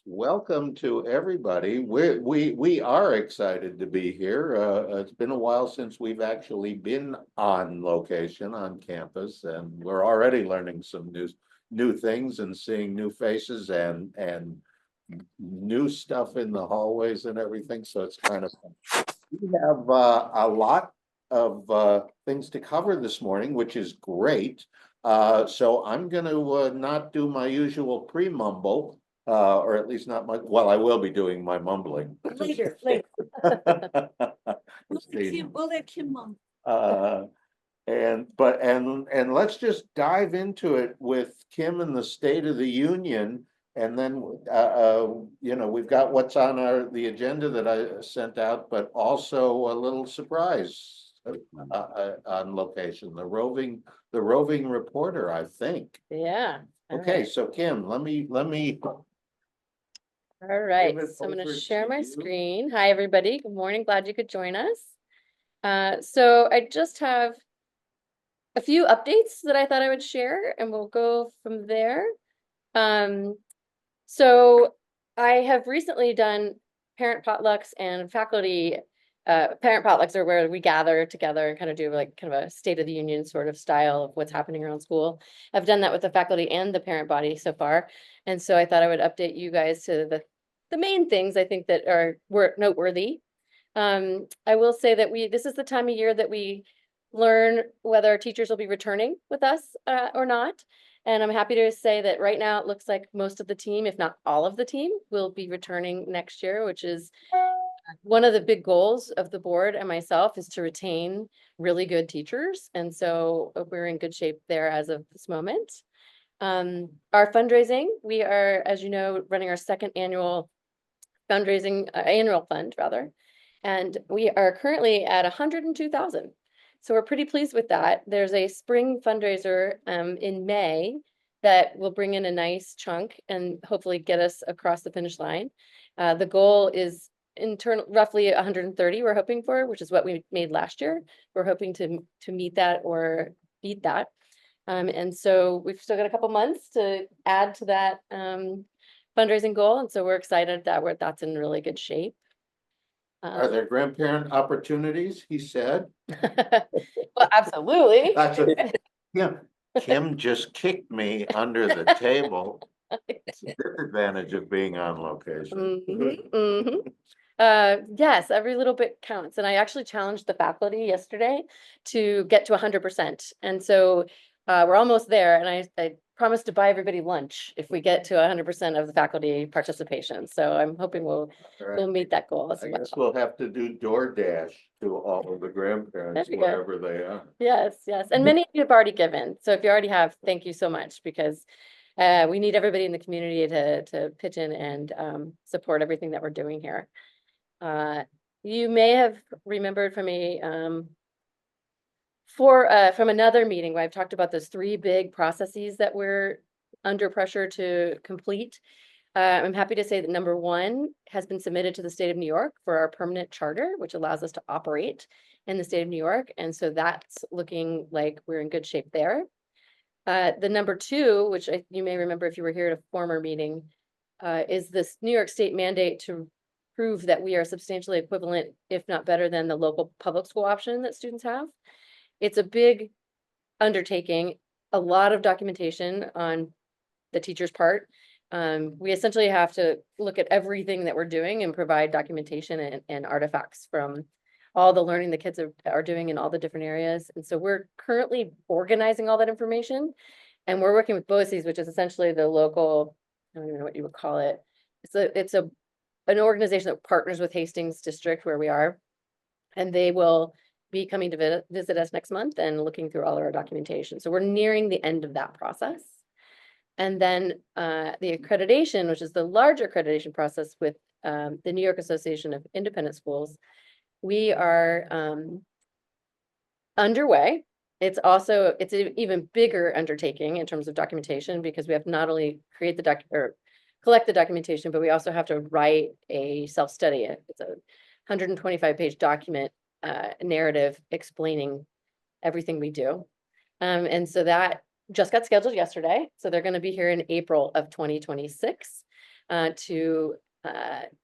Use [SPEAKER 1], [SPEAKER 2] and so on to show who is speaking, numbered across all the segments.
[SPEAKER 1] Welcome to everybody. We are excited to be here. It's been a while since we've actually been on location on campus, and we're already learning some new things and seeing new faces and new stuff in the hallways and everything. So it's kind of fun. We have a lot of things to cover this morning, which is great. So I'm going to not do my usual pre-mumble, or at least not my, well, I will be doing my mumbling.
[SPEAKER 2] Later. We'll let Kim mum.
[SPEAKER 1] Uh, and let's just dive into it with Kim and the State of the Union. And then, we've got what's on the agenda that I sent out, but also a little surprise on location, the roving reporter, I think.
[SPEAKER 3] Yeah.
[SPEAKER 1] Okay, so Kim, let me
[SPEAKER 3] All right.
[SPEAKER 1] give it
[SPEAKER 3] So I'm going
[SPEAKER 1] over
[SPEAKER 3] to share
[SPEAKER 1] to
[SPEAKER 3] my
[SPEAKER 1] you.
[SPEAKER 3] screen. Hi, everybody. Good morning. Glad you could join us. So I just have a few updates that I thought I would share, and we'll go from there. So I have recently done parent potlucks and faculty. Parent potlucks are where we gather together and kind of do like kind of a State of the Union sort of style of what's happening around school. I've done that with the faculty and the parent body so far. And so I thought I would update you guys to the main things I think that were noteworthy. I will say that this is the time of year that we learn whether our teachers will be returning with us or not. And I'm happy to say that right now it looks like most of the team, if not all of the team, will be returning next year, which is one of the big goals of the board and myself is to retain really good teachers. And so we're in good shape there as of this moment. Our fundraising, we are, as you know, running our second annual fundraising, annual fund rather. And we are currently at 102,000. So we're pretty pleased with that. There's a spring fundraiser in May that will bring in a nice chunk and hopefully get us across the finish line. The goal is roughly 130 we're hoping for, which is what we made last year. We're hoping to meet that or beat that. And so we've still got a couple months to add to that fundraising goal. And so we're excited that that's in really good shape.
[SPEAKER 1] Are there grandparent opportunities? He said.
[SPEAKER 3] Well, absolutely.
[SPEAKER 1] Yeah, Kim just kicked me under the table. It's the disadvantage of being on location.
[SPEAKER 3] Yes, every little bit counts. And I actually challenged the faculty yesterday to get to 100%. And so we're almost there. And I promised to buy everybody lunch if we get to 100% of the faculty participation. So I'm hoping we'll meet that goal as
[SPEAKER 1] I
[SPEAKER 3] well.
[SPEAKER 1] guess we'll have to do DoorDash to all of the grandparents,
[SPEAKER 3] There you go.
[SPEAKER 1] wherever they are.
[SPEAKER 3] Yes, yes. And many of you have already given. So if you already have, thank you so much because we need everybody in the community to pitch in and support everything that we're doing here. You may have remembered from from another meeting where I've talked about those 3 big processes that we're under pressure to complete. I'm happy to say that number 1 has been submitted to the state of New York for our permanent charter, which allows us to operate in the state of New York. And so that's looking like we're in good shape there. The number 2, which you may remember if you were here at a former meeting, is this New York State mandate to prove that we are substantially equivalent, if not better than the local public school option that students have. It's a big undertaking, a lot of documentation on the teacher's part. We essentially have to look at everything that we're doing and provide documentation and artifacts from all the learning the kids are doing in all the different areas. And so we're currently organizing all that information. And we're working with BOCES, which is essentially the local, I don't even know what you would call it. It's an organization that partners with Hastings District where we are. And they will be coming to visit us next month and looking through all of our documentation. So we're nearing the end of that process. And then the accreditation, which is the larger accreditation process with the New York Association of Independent Schools, we are underway. It's an even bigger undertaking in terms of documentation because we have to not only collect the documentation, but we also have to write a self-study. It's a 125-page document narrative explaining everything we do. And so that just got scheduled yesterday. So they're going to be here in April of 2026. to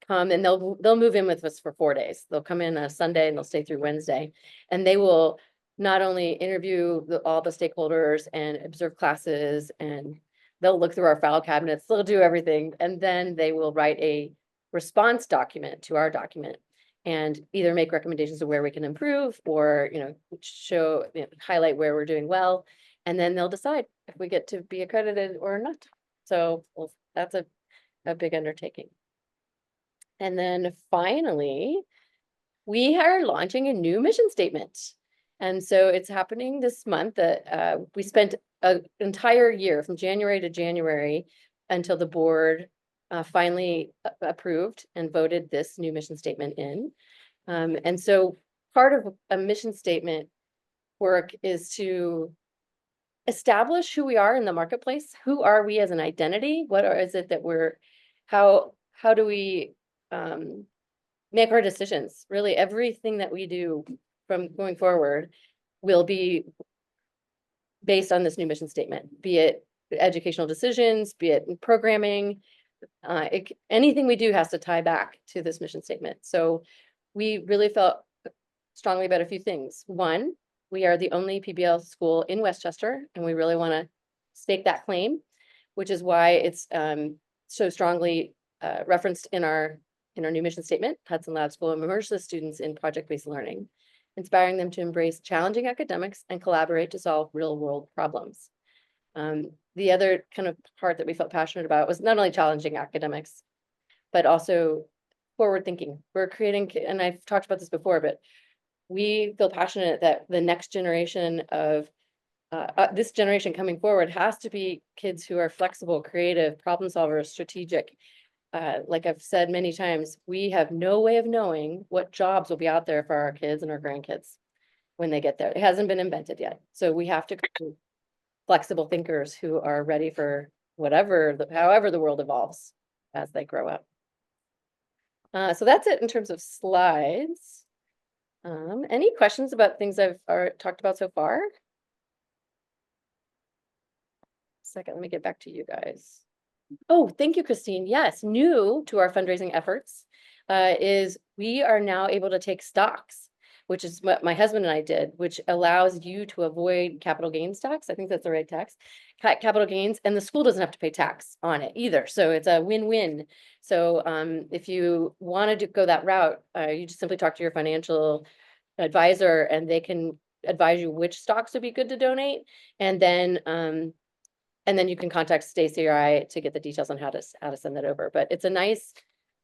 [SPEAKER 3] come, and they'll move in with us for 4 days. They'll come in on a Sunday and they'll stay through Wednesday, and they will not only interview all the stakeholders and observe classes, and they'll look through our file cabinets, they'll do everything, and then they will write a response document to our document and either make recommendations of where we can improve, or, show, highlight where we're doing well, and then they'll decide if we get to be accredited or not. So that's a big undertaking. And then finally, we are launching a new mission statement. And so it's happening this month. That we spent an entire year from January to January until the board finally approved and voted this new mission statement in. And so part of a mission statement work is to establish who we are in the marketplace. Who are we as an identity? Is it that how do we make our decisions? Really, everything that we do from going forward will be based on this new mission statement, be it educational decisions, be it in programming. Anything we do has to tie back to this mission statement. So we really felt strongly about a few things. One, we are the only PBL school in Westchester, and we really want to stake that claim, which is why it's so strongly referenced in our new mission statement. Hudson Lab School immerses students in project-based learning, inspiring them to embrace challenging academics and collaborate to solve real-world problems. The other kind of part that we felt passionate about was not only challenging academics, but also forward thinking. We're creating, and I've talked about this before, but we feel passionate that the next generation of this generation coming forward has to be kids who are flexible, creative, problem solvers, strategic. Like I've said many times, we have no way of knowing what jobs will be out there for our kids and our grandkids when they get there. It hasn't been invented yet. So we have to flexible thinkers who are ready for however the world evolves as they grow up. So that's it in terms of slides. Any questions about things I've talked about so far? Second, let me get back to you guys. Oh, thank you, Christine. Yes, new to our fundraising efforts is we are now able to take stocks, which is what my husband and I did, which allows you to avoid capital gains tax. I think that's the right tax, capital gains, and the school doesn't have to pay tax on it either. So it's a win-win. So if you wanted to go that route, you just simply talk to your financial advisor and they can advise you which stocks would be good to donate. And then you can contact Stacey or I to get the details on how to send that over. But it's a nice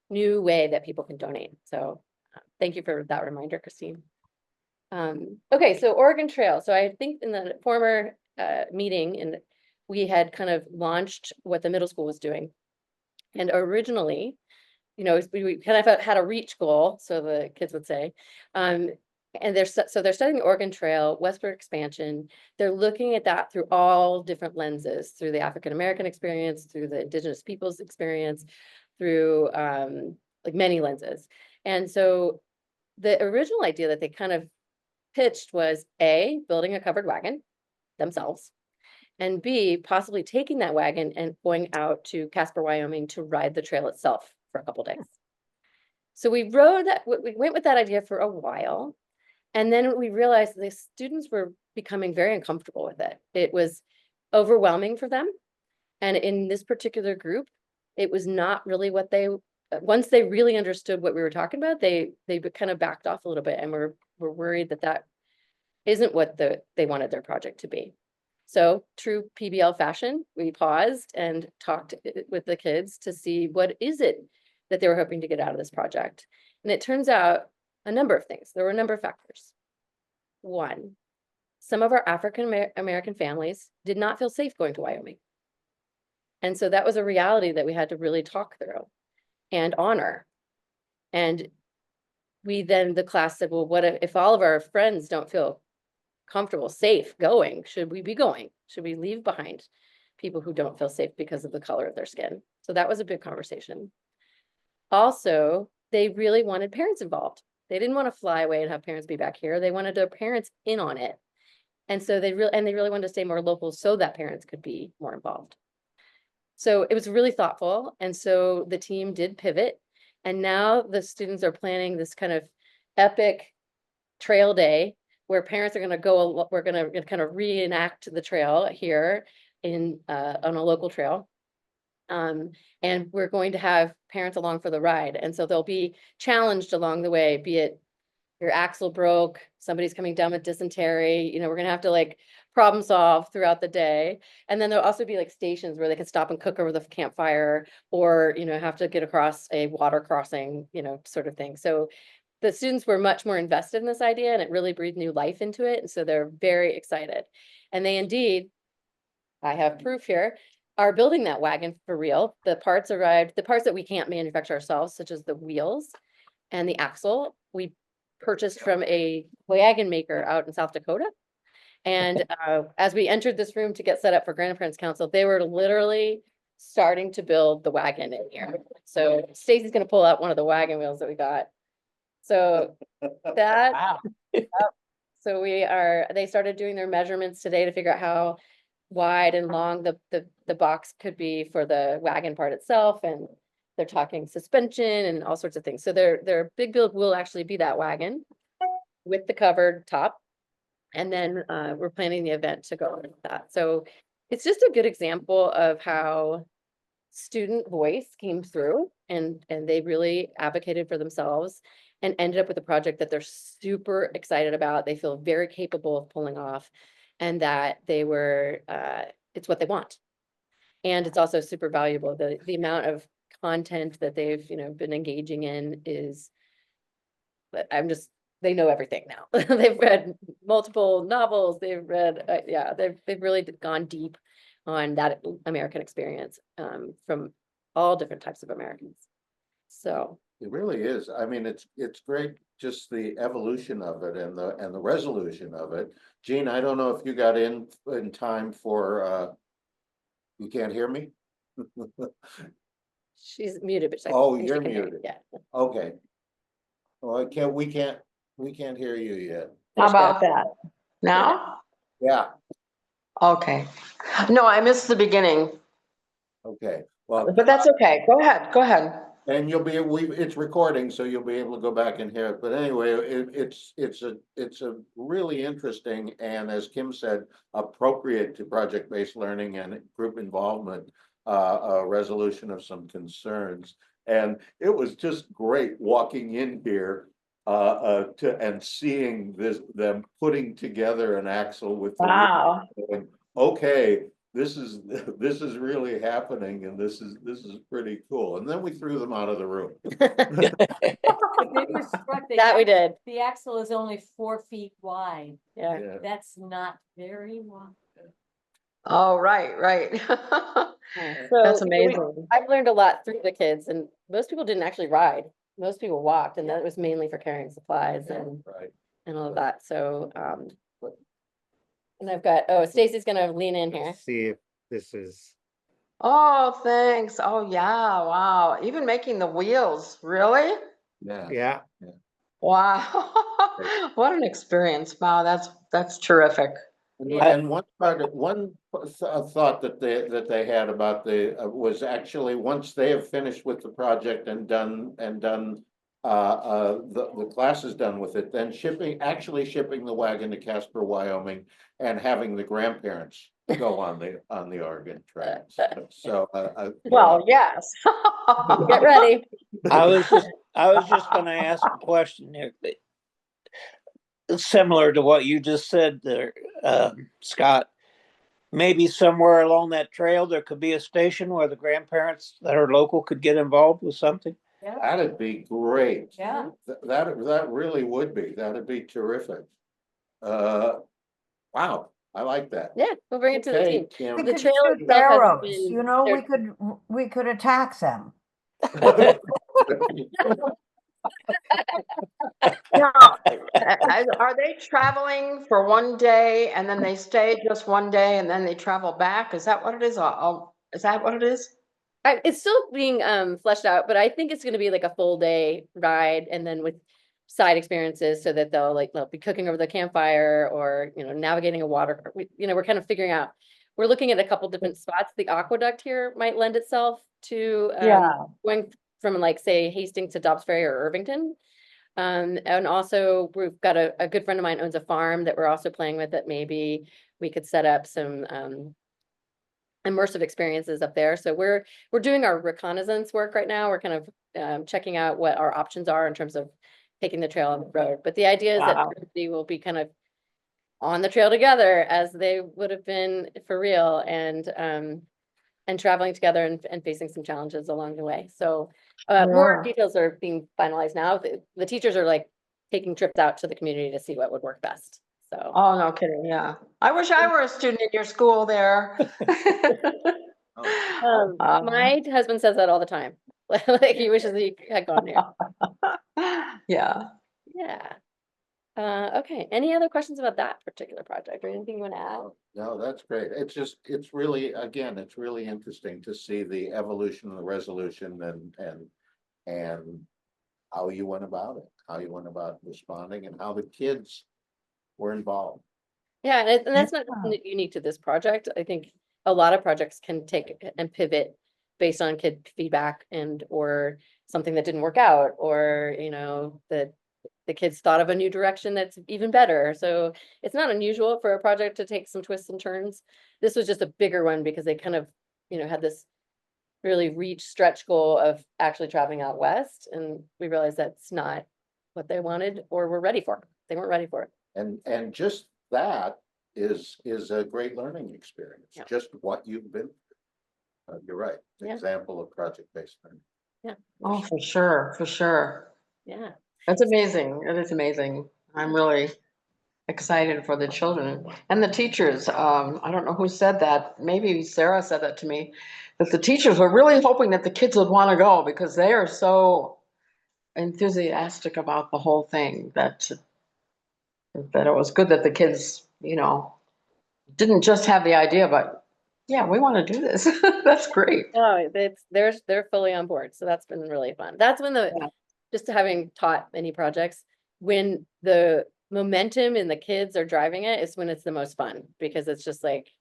[SPEAKER 3] new way that people can donate. So thank you for that reminder, Christine. Okay, so Oregon Trail. So I think in the former meeting, we had kind of launched what the middle school was doing. And originally, we kind of had a reach goal, so the kids would say. And they're studying the Oregon Trail, westward expansion. They're looking at that through all different lenses, through the African-American experience, through the Indigenous people's experience, through like many lenses. And so the original idea that they kind of pitched was A, building a covered wagon themselves, and B, possibly taking that wagon and going out to Casper, Wyoming to ride the trail itself for a couple days. So we went with that idea for a while. And then we realized the students were becoming very uncomfortable with it. It was overwhelming for them. And in this particular group, it was not really what once they really understood what we were talking about, they kind of backed off a little bit and were worried that isn't what they wanted their project to be. So true PBL fashion, we paused and talked with the kids to see what is it that they were hoping to get out of this project. And it turns out a number of things. There were a number of factors. One, some of our African American families did not feel safe going to Wyoming. And so that was a reality that we had to really talk through and honor. And the class said, well, what if all of our friends don't feel comfortable, safe going? Should we be going? Should we leave behind people who don't feel safe because of the color of their skin? So that was a big conversation. Also, they really wanted parents involved. They didn't want to fly away and have parents be back here. They wanted their parents in on it. And so they really wanted to stay more local so that parents could be more involved. So it was really thoughtful. And so the team did pivot. And now the students are planning this kind of epic trail day where parents are going to go, we're going to kind of reenact the trail here in on a local trail. And we're going to have parents along for the ride. And so they'll be challenged along the way, be it your axle broke, somebody's coming down with dysentery, we're gonna have to like problem solve throughout the day. And then there'll also be like stations where they can stop and cook over the campfire or, have to get across a water crossing, sort of thing. So the students were much more invested in this idea and it really breathed new life into it. And so they're very excited. And they indeed, I have proof here, are building that wagon for real. The parts arrived, the parts that we can't manufacture ourselves, such as the wheels and the axle, we purchased from a wagon maker out in South Dakota. And as we entered this room to get set up for Grandparents Council, they were literally starting to build the wagon in here. So Stacey's going to pull out one of the wagon wheels that we got. So that,
[SPEAKER 4] Wow.
[SPEAKER 3] so they started doing their measurements today to figure out how wide and long the box could be for the wagon part itself. And they're talking suspension and all sorts of things. So their big build will actually be that wagon with the covered top. And then we're planning the event to go with that. So it's just a good example of how student voice came through and they really advocated for themselves and ended up with a project that they're super excited about. They feel very capable of pulling off and that they were, it's what they want. And it's also super valuable. The amount of content that they've, been engaging in is, they know everything now. They've read multiple novels. They've read, they've really gone deep on that American experience from all different types of Americans. So
[SPEAKER 1] It really is. I mean, it's great, just the evolution of it and the resolution of it. Jean, I don't know if you got in time for, you can't hear me?
[SPEAKER 3] she's muted, but
[SPEAKER 1] Oh,
[SPEAKER 3] she
[SPEAKER 1] you're
[SPEAKER 3] can hear you.
[SPEAKER 1] muted.
[SPEAKER 3] Yeah.
[SPEAKER 1] Okay. Well, we can't hear you yet.
[SPEAKER 4] How about that? Now?
[SPEAKER 1] Yeah,
[SPEAKER 4] Okay. No, I missed the beginning,
[SPEAKER 1] okay. Well,
[SPEAKER 4] but that's okay. Go ahead. Go ahead.
[SPEAKER 1] and it's recording, so you'll be able to go back and hear it. But anyway, it's a really interesting and, as Kim said, appropriate to project-based learning and group involvement, a resolution of some concerns. And it was just great walking in here and seeing them putting together an axle with the
[SPEAKER 4] Wow.
[SPEAKER 1] going, okay, this is really happening, and this is pretty cool. And then we threw them out of the room.
[SPEAKER 2] They were struck,
[SPEAKER 3] That we did.
[SPEAKER 2] the axle is only 4 feet wide.
[SPEAKER 3] Yeah.
[SPEAKER 1] Yeah.
[SPEAKER 2] That's not very wide.
[SPEAKER 4] Oh, right.
[SPEAKER 3] So
[SPEAKER 4] That's amazing.
[SPEAKER 3] I've learned a lot through the kids, and most people didn't actually ride. Most people walked, and that was mainly for carrying supplies
[SPEAKER 1] Right.
[SPEAKER 3] and all of that. So and I've got, Stacey's gonna lean in here.
[SPEAKER 5] Let's see if this is,
[SPEAKER 4] Oh, thanks. Oh, yeah. Wow. Even making the wheels. Really?
[SPEAKER 1] Yeah.
[SPEAKER 5] yeah,
[SPEAKER 4] Wow. What an experience. Wow. That's terrific.
[SPEAKER 1] And one thought that they had about was actually, once they have finished with the project and done the class is done with it, then shipping the wagon to Casper, Wyoming, and having the grandparents go on the Oregon tracks. So
[SPEAKER 4] Well, yes.
[SPEAKER 3] Get ready.
[SPEAKER 6] I was just gonna ask a question here. Similar to what you just said there, Scott. Maybe somewhere along that trail, there could be a station where the grandparents that are local could get involved with something.
[SPEAKER 1] that'd be great.
[SPEAKER 2] Yeah.
[SPEAKER 1] That really would be. That'd be terrific. Wow, I like that.
[SPEAKER 3] Yeah, we'll bring it to the
[SPEAKER 1] Okay,
[SPEAKER 3] team.
[SPEAKER 1] Kim.
[SPEAKER 7] We
[SPEAKER 3] The
[SPEAKER 7] could
[SPEAKER 3] trail
[SPEAKER 7] shoot
[SPEAKER 3] itself has
[SPEAKER 7] arrows,
[SPEAKER 3] been-
[SPEAKER 7] we could attack them.
[SPEAKER 4] Yeah. Are they traveling for one day and then they stay just one day and then they travel back? Is that what it is? Is that what it is?
[SPEAKER 3] It's still being fleshed out, but I think it's going to be like a full day ride, and then with side experiences, so that they'll be cooking over the campfire or navigating a water. We're kind of figuring out we're looking at a couple different spots. The aqueduct here might lend itself to
[SPEAKER 4] Yeah.
[SPEAKER 3] going from like, say, Hastings to Dobbs Ferry or Irvington. And also we've got a good friend of mine owns a farm that we're also playing with, that maybe we could set up some immersive experiences up there. So we're doing our reconnaissance work right now. We're kind of checking out what our options are in terms of taking the trail on the road. But the idea is that
[SPEAKER 4] Wow.
[SPEAKER 3] everybody will be kind of on the trail together as they would have been for real, and traveling together and facing some challenges along the way. So more
[SPEAKER 4] Yeah.
[SPEAKER 3] details are being finalized now. The teachers are like taking trips out to the community to see what would work best. So
[SPEAKER 4] Oh, no kidding. Yeah. I wish I were a student in your school there.
[SPEAKER 3] my husband says that all the time. Like he wishes he had gone there.
[SPEAKER 4] Yeah.
[SPEAKER 3] Yeah. Okay. Any other questions about that particular project or anything you want to add?
[SPEAKER 1] No, that's great. It's really, again, it's really interesting to see the evolution and the resolution and how you went about it, how you went about responding and how the kids were involved.
[SPEAKER 3] Yeah, and that's not unique to this project. I think a lot of projects can take and pivot based on kid feedback and or something that didn't work out, or that the kids thought of a new direction that's even better. So it's not unusual for a project to take some twists and turns. This was just a bigger one because they kind of, had this really reach stretch goal of actually traveling out west. And we realized that's not what they wanted or were ready for. They weren't ready for it.
[SPEAKER 1] And just that is a great learning experience,
[SPEAKER 3] Yeah.
[SPEAKER 1] just what you've been. You're right.
[SPEAKER 3] Yeah.
[SPEAKER 1] Example of project-based learning.
[SPEAKER 3] Yeah.
[SPEAKER 4] Oh, for sure. For sure.
[SPEAKER 3] Yeah.
[SPEAKER 4] That's amazing. It is amazing. I'm really excited for the children and the teachers. I don't know who said that. Maybe Sarah said that to me, that the teachers were really hoping that the kids would want to go because they are so enthusiastic about the whole thing that it was good that the kids, didn't just have the idea, but yeah, we want to do this. That's great.
[SPEAKER 3] Oh, they're fully on board. So that's been really fun. That's when
[SPEAKER 4] Yeah.
[SPEAKER 3] just having taught many projects, when the momentum and the kids are driving it is when it's the most fun, because it's just like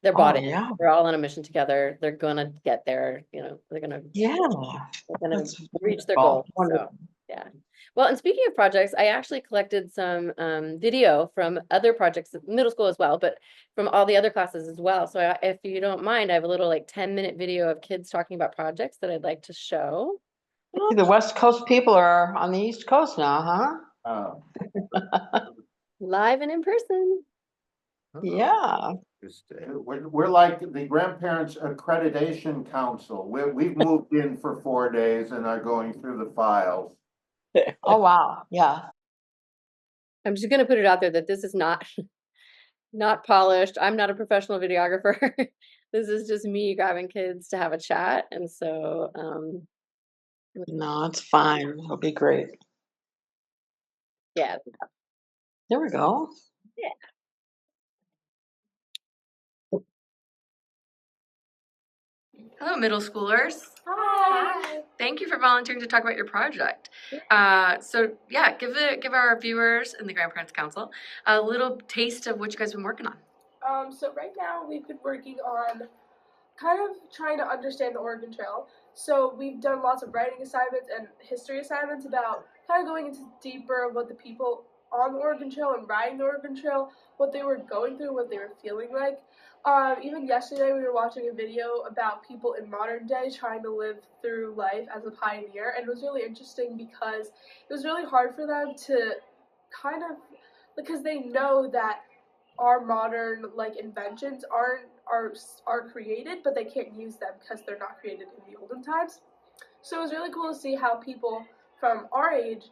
[SPEAKER 3] they're bought in.
[SPEAKER 4] Yeah.
[SPEAKER 3] We're all on a mission together. They're gonna get there, they're gonna
[SPEAKER 4] Yeah.
[SPEAKER 3] reach their
[SPEAKER 4] wonderful.
[SPEAKER 3] goal. So
[SPEAKER 4] Wonderful.
[SPEAKER 3] yeah. Well, and speaking of projects, I actually collected some video from other projects, middle school as well, but from all the other classes as well. So if you don't mind, I have a little like 10-minute video of kids talking about projects that I'd like to show.
[SPEAKER 4] The West Coast people are on the East Coast now,
[SPEAKER 3] Live and in person.
[SPEAKER 4] Yeah.
[SPEAKER 1] We're like the Grandparents Accreditation Council. We've moved in for 4 days and are going through the files.
[SPEAKER 4] Oh, wow. Yeah.
[SPEAKER 3] I'm just gonna put it out there that this is not polished. I'm not a professional videographer. This is just me grabbing kids to have a chat. And so
[SPEAKER 4] No, it's fine. It'll be great.
[SPEAKER 3] yeah.
[SPEAKER 4] There we go.
[SPEAKER 3] Yeah.
[SPEAKER 5] Hello, middle schoolers.
[SPEAKER 2] Hi.
[SPEAKER 5] Thank you for volunteering to talk about your project. So yeah, give our viewers and the Grandparents Council a little taste of what you guys have been working on.
[SPEAKER 8] So right now we've been working on kind of trying to understand the Oregon Trail. So we've done lots of writing assignments and history assignments about kind of going into deeper what the people on the Oregon Trail and riding the Oregon Trail, what they were going through, what they were feeling like. Even yesterday we were watching a video about people in modern day trying to live through life as a pioneer, and it was really interesting because it was really hard for them to kind of, because they know that our modern inventions are created, but they can't use them because they're not created in the olden times. So it was really cool to see how people from our age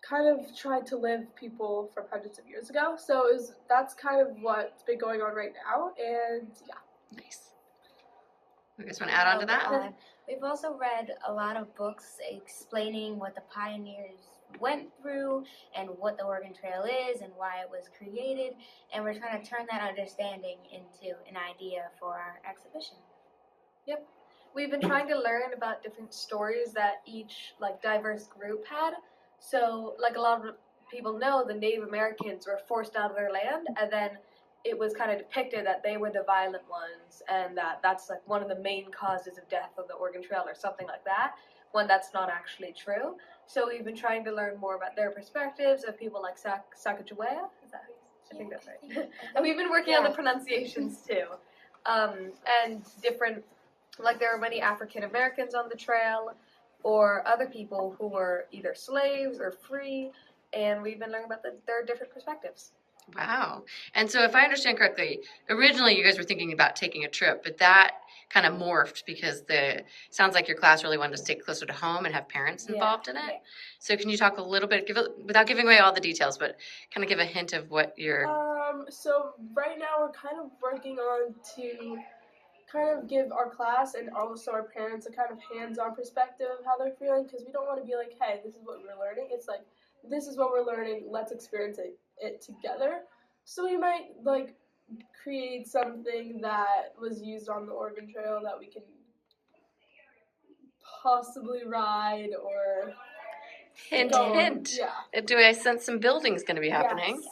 [SPEAKER 8] kind of tried to live people from hundreds of years ago. So that's kind of what's been going on right now, and yeah.
[SPEAKER 5] Nice. You guys want to add on to that?
[SPEAKER 9] We've also read a lot of books explaining what the pioneers went through and what the Oregon Trail is and why it was created, and we're trying to turn that understanding into an idea for our exhibition.
[SPEAKER 10] Yep. We've been trying to learn about different stories that each diverse group had. So a lot of people know, the Native Americans were forced out of their land, and then it was kind of depicted that they were the violent ones and that that's like one of the main causes of death on the Oregon Trail or something like that, when that's not actually true. So we've been trying to learn more about their perspectives of people like Sacagawea. Is that how I think that's right. And we've been working on the pronunciations too. And different, like there are many African Americans on the trail or other people who were either slaves or free, and we've been learning about their different perspectives.
[SPEAKER 5] Wow. And so if I understand correctly, originally you guys were thinking about taking a trip, but that kind of morphed because sounds like your class really wanted to stay closer to home and have parents involved in it.
[SPEAKER 10] Yeah.
[SPEAKER 5] So can you talk a little bit, without giving away all the details, but kind of give a hint of what you're...
[SPEAKER 8] So right now we're kind of working on to kind of give our class and also our parents a kind of hands-on perspective of how they're feeling, because we don't want to be like, hey, this is what we're learning. It's like, this is what we're learning, let's experience it together. So we might like create something that was used on the Oregon Trail that we can possibly ride or
[SPEAKER 5] Hint,
[SPEAKER 8] go.
[SPEAKER 5] hint.
[SPEAKER 8] Yeah.
[SPEAKER 5] Do I sense some building's going to be happening?
[SPEAKER 8] Yes.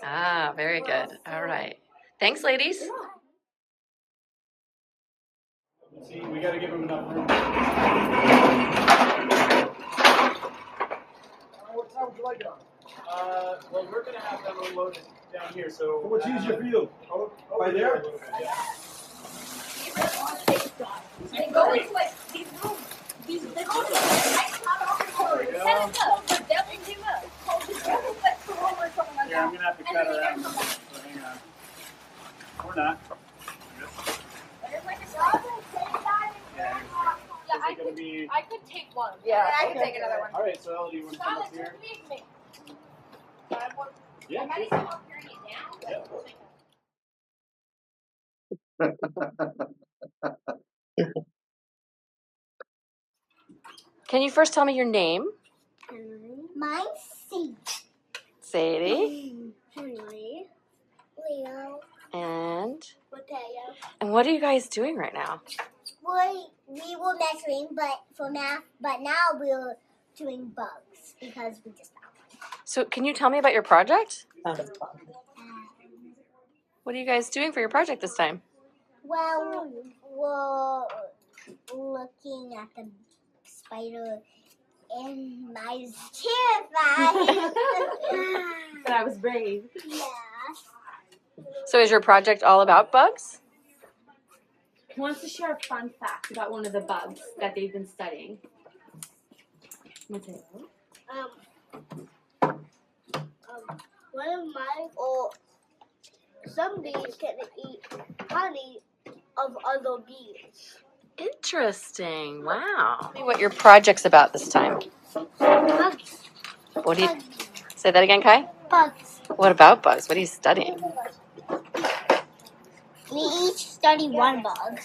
[SPEAKER 5] Ah, very good. All right. Thanks, ladies.
[SPEAKER 11] See, we got to give him enough room. What time would you like it on? Well, we're going to have them unloaded down here, so... What's easier for you? Right there?
[SPEAKER 12] They go into like these rooms. They go into
[SPEAKER 11] Yeah, I'm going to have to cut around. So hang on. Or not.
[SPEAKER 12] I could take one.
[SPEAKER 4] Yeah,
[SPEAKER 12] I can take another one.
[SPEAKER 11] All right, so Elodie, you want to come up here? Yeah.
[SPEAKER 5] Can you first tell me your name?
[SPEAKER 13] Mine's Sadie.
[SPEAKER 5] Sadie.
[SPEAKER 13] Henry. Leo.
[SPEAKER 5] And
[SPEAKER 13] Mateo.
[SPEAKER 5] what are you guys doing right now?
[SPEAKER 13] We were measuring, but now we're doing bugs because we just found one.
[SPEAKER 5] So can you tell me about your project? What are you guys doing for your project this time?
[SPEAKER 13] Well, we're looking at the spider, and mine's terrified.
[SPEAKER 3] But I was brave.
[SPEAKER 13] Yeah.
[SPEAKER 5] So is your project all about bugs?
[SPEAKER 3] Who wants to share a fun fact about one of the bugs that they've been studying? Mateo?
[SPEAKER 13] One of mine, some bees can eat honey of other bees.
[SPEAKER 5] Interesting. Wow. Tell me what your project's about this time.
[SPEAKER 13] Bugs.
[SPEAKER 5] What do you say that again, Kai?
[SPEAKER 13] Bugs.
[SPEAKER 5] What about bugs? What are you studying?
[SPEAKER 13] We each study one bug.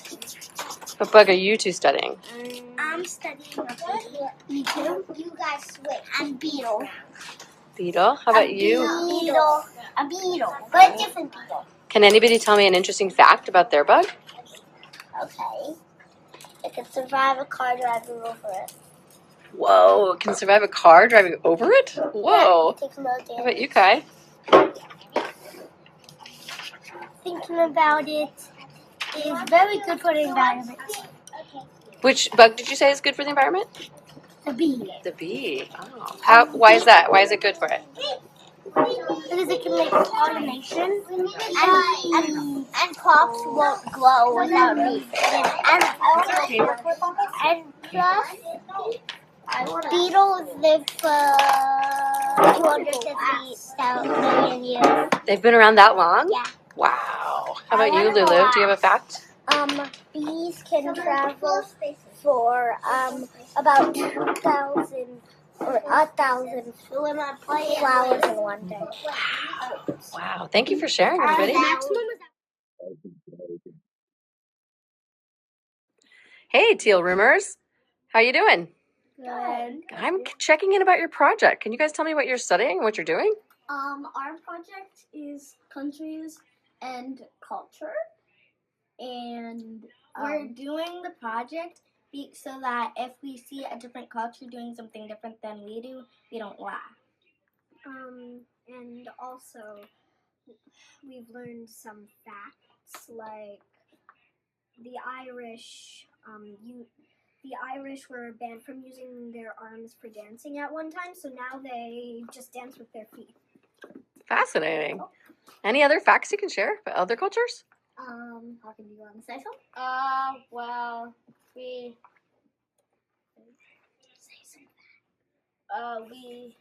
[SPEAKER 5] What bug are you two studying?
[SPEAKER 13] I'm studying a beetle. You guys switch. I'm beetle.
[SPEAKER 5] Beetle? How about you?
[SPEAKER 13] Beetle. A beetle, but a different beetle.
[SPEAKER 5] Can anybody tell me an interesting fact about their bug?
[SPEAKER 13] Okay. It can survive a car driving over it.
[SPEAKER 5] Whoa, it can survive a car driving over it? Whoa. How about you, Kai?
[SPEAKER 13] Thinking about it is very good for the environment.
[SPEAKER 5] Which bug did you say is good for the environment?
[SPEAKER 13] The bee.
[SPEAKER 5] The bee. Oh. Why is that? Why is it good for it?
[SPEAKER 13] Because it can make pollination and crops won't grow without bees. And plus, beetles live for 250 million years.
[SPEAKER 5] They've been around that long?
[SPEAKER 13] Yeah.
[SPEAKER 5] Wow. How about you, Lulu? Do you have a fact?
[SPEAKER 13] Bees can travel for about 2,000 or 1,000 flowers in one day.
[SPEAKER 5] Wow. Thank you for sharing, everybody. Hey, Teal Rumors. How you doing?
[SPEAKER 13] Good.
[SPEAKER 5] I'm checking in about your project. Can you guys tell me what you're studying and what you're doing?
[SPEAKER 13] Our project is countries and culture, and we're doing the project so that if we see a different culture doing something different than we do, we don't laugh. And also, we've learned some facts like the Irish, the Irish were banned from using their arms for dancing at one time, so now they just dance with their feet.
[SPEAKER 5] Fascinating. Any other facts you can share about other cultures?
[SPEAKER 13] Hawken, do you want to say something? Well, we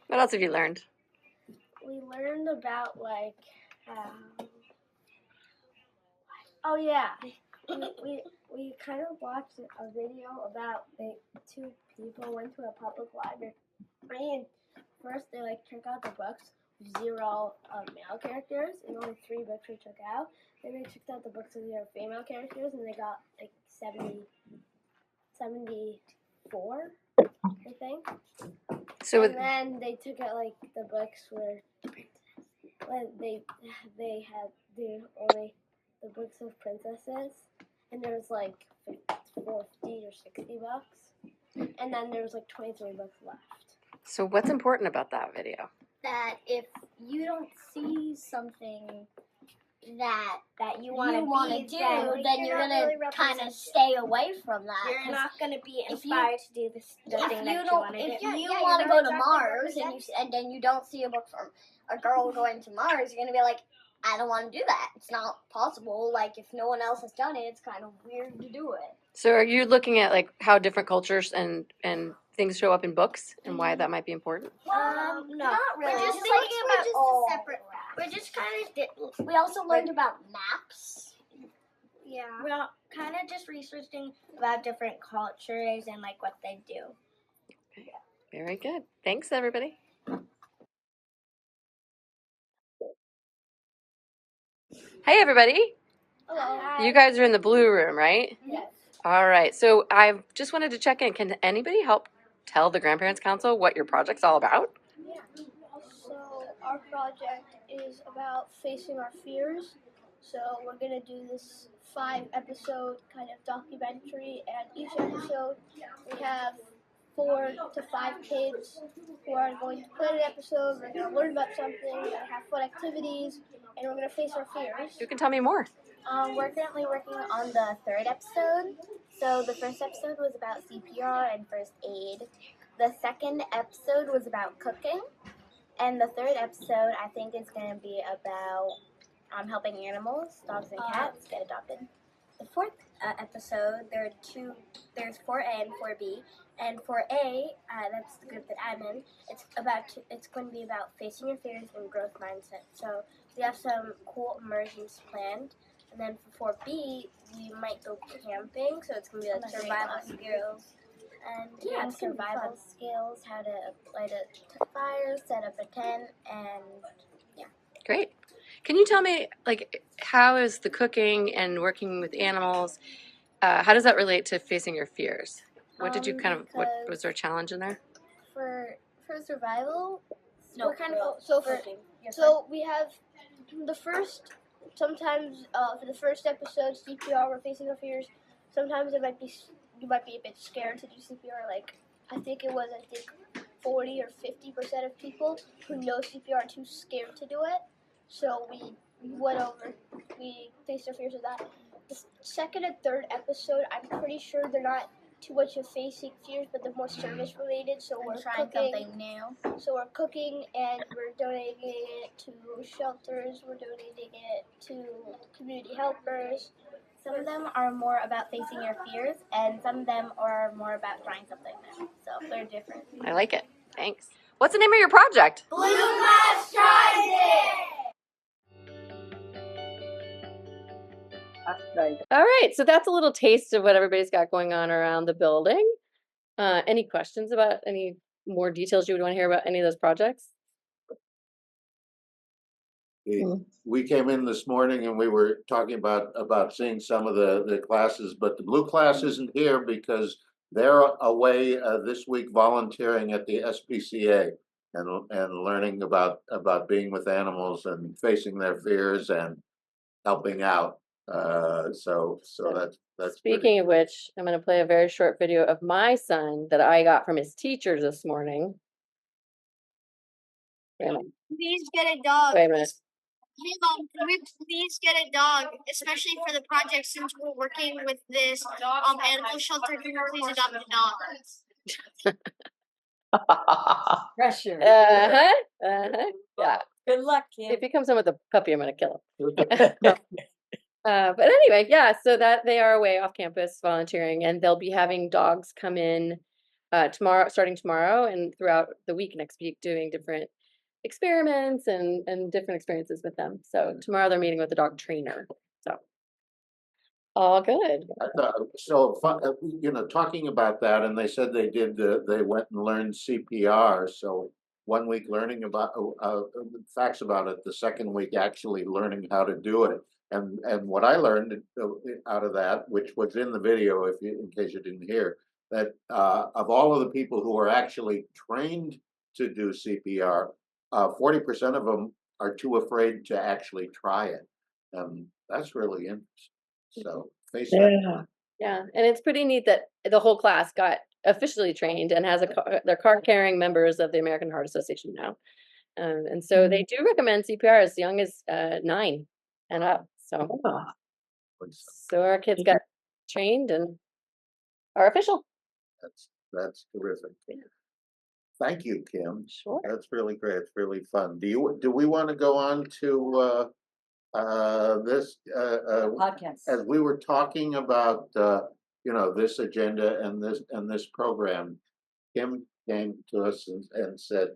[SPEAKER 5] What else have you learned?
[SPEAKER 13] we learned about like oh yeah, we kind of watched a video about two people went to a public library and first they like took out the books with 0 male characters and only 3 books we took out. Then they took out the books with 0 female characters and they got like 74, I think.
[SPEAKER 5] So
[SPEAKER 13] And then they took out like the books where they had only the books of princesses, and there was like 50 or 60 books, and then there was like 23 books left.
[SPEAKER 5] So what's important about that video?
[SPEAKER 13] That if you don't see something that you want to do, then you're gonna kind of stay away from that. You're not gonna be inspired to do the thing that you want to do. If you want to go to Mars and then you don't see a book from a girl going to Mars, you're gonna be like, I don't want to do that. It's not possible. Like if no one else has done it, it's kind of weird to do it.
[SPEAKER 5] So are you looking at like how different cultures and things show up in books and why that might be important?
[SPEAKER 13] No, not really. We're just thinking about all. We're just kind of. We also learned about maps. Yeah. We're kind of just researching about different cultures and like what they do.
[SPEAKER 5] Okay. Very good. Thanks, everybody. Hey, everybody.
[SPEAKER 13] Hello.
[SPEAKER 5] You guys are in the blue room, right?
[SPEAKER 13] Yes.
[SPEAKER 5] All right. So I just wanted to check in. Can anybody help tell the Grandparents Council what your project's all about?
[SPEAKER 13] Yeah. So our project is about facing our fears. So we're gonna do this 5-episode kind of documentary, and each episode we have 4 to 5 kids who are going to play an episode. We're gonna learn about something. We're gonna have fun activities, and we're gonna face our fears.
[SPEAKER 5] You can tell me more.
[SPEAKER 9] We're currently working on the 3rd episode. So the first episode was about CPR and first aid. The 2nd episode was about cooking. And the 3rd episode, I think, is going to be about helping animals, dogs and cats, get adopted. The 4th episode, there's 4A and 4B. And 4A, that's the group that I'm in, it's going to be about facing your fears and growth mindset. So we have some cool immersions planned. And then for 4B, we might go camping, so it's going to be like survival skills. And survival skills, how to light a fire, set up a tent, and yeah.
[SPEAKER 5] Great. Can you tell me, like, how is the cooking and working with animals, how does that relate to facing your fears? What did you what was there a challenge in there?
[SPEAKER 13] For survival,
[SPEAKER 9] No,
[SPEAKER 13] we're kind of
[SPEAKER 9] cooking.
[SPEAKER 13] so we have the first. Sometimes for the first episode, CPR, we're facing our fears. Sometimes you might be a bit scared to do CPR. Like I think 40 or 50% of people who know CPR are too scared to do it. So we faced our fears with that. The 2nd and 3rd episode, I'm pretty sure they're not too much of facing fears, but they're more service related. So we're
[SPEAKER 9] trying
[SPEAKER 13] cooking
[SPEAKER 9] something new.
[SPEAKER 13] So we're cooking and we're donating it to shelters. We're donating it to community helpers.
[SPEAKER 9] Some of them are more about facing your fears, and some of them are more about trying something new. So they're different.
[SPEAKER 5] I like it. Thanks. What's the name of your project?
[SPEAKER 12] Blue Class tries it!
[SPEAKER 3] All right, so that's a little taste of what everybody's got going on around the building. Any questions about any more details you would want to hear about any of those projects?
[SPEAKER 1] We came in this morning and we were talking about seeing some of the classes, but the blue class isn't here because they're away this week volunteering at the SPCA and learning about being with animals and facing their fears and helping out. So that's
[SPEAKER 3] Speaking of which, I'm going to play a very short video of my son that I got from his teachers this morning. Wait a minute.
[SPEAKER 13] Please get a dog.
[SPEAKER 3] Wait a minute.
[SPEAKER 13] Hey Mom, can we please get a dog, especially for the project since we're working with this animal shelter? Can we please adopt a dog?
[SPEAKER 2] Pressure.
[SPEAKER 3] Uh-huh, uh-huh, yeah.
[SPEAKER 2] Good luck, Kim.
[SPEAKER 3] If he comes in with a puppy, I'm gonna kill him. But anyway, yeah, so that they are away off campus volunteering, and they'll be having dogs come in tomorrow, starting tomorrow, and throughout the week next week, doing different experiments and different experiences with them. So tomorrow they're meeting with a dog trainer. So all good.
[SPEAKER 1] So, talking about that, and they said they went and learned CPR. So 1 week learning about facts about it, the second week actually learning how to do it. And what I learned out of that, which was in the video, in case you didn't hear, that of all of the people who are actually trained to do CPR, 40% of them are too afraid to actually try it. That's really interesting. So face that.
[SPEAKER 3] Yeah, and it's pretty neat that the whole class got officially trained and has they're card carrying members of the American Heart Association now. And so they do recommend CPR as young as 9 and up. So our kids got trained and are official.
[SPEAKER 1] That's terrific. Thank you, Kim.
[SPEAKER 3] Sure.
[SPEAKER 1] That's really great. It's really fun. Do we want to go on to this
[SPEAKER 2] Podcast.
[SPEAKER 1] as we were talking about this agenda and this program? Kim came to us and said,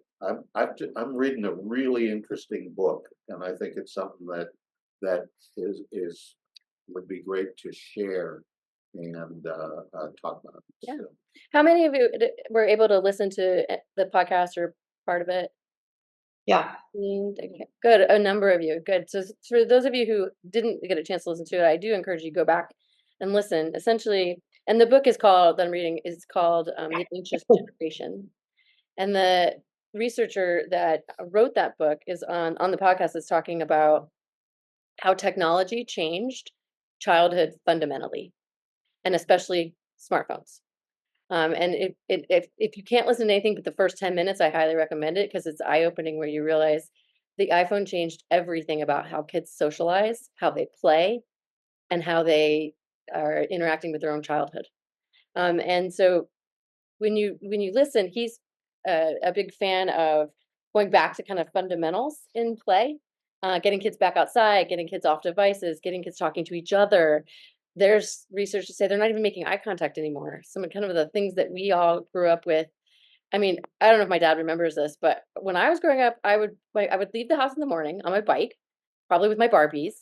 [SPEAKER 1] I'm reading a really interesting book, and I think it's something that is would be great to share and talk about.
[SPEAKER 3] Yeah.
[SPEAKER 1] So,
[SPEAKER 3] How many of you were able to listen to the podcast or part of it?
[SPEAKER 4] Yeah.
[SPEAKER 3] Okay, good. A number of you. Good. So for those of you who didn't get a chance to listen to it, I do encourage you to go back and listen. Essentially, and the book is called, that I'm reading, is called The Anxious Generation. And the researcher that wrote that book is on the podcast is talking about how technology changed childhood fundamentally, and especially smartphones. And if you can't listen to anything but the first 10 minutes, I highly recommend it because it's eye-opening where you realize the iPhone changed everything about how kids socialize, how they play, and how they are interacting with their own childhood. And so when you listen, he's a big fan of going back to kind of fundamentals in play, getting kids back outside, getting kids off devices, getting kids talking to each other. There's research to say they're not even making eye contact anymore. Some of kind of the things that we all grew up with. I mean, I don't know if my dad remembers this, but when I was growing up, I would leave the house in the morning on my bike, probably with my Barbies,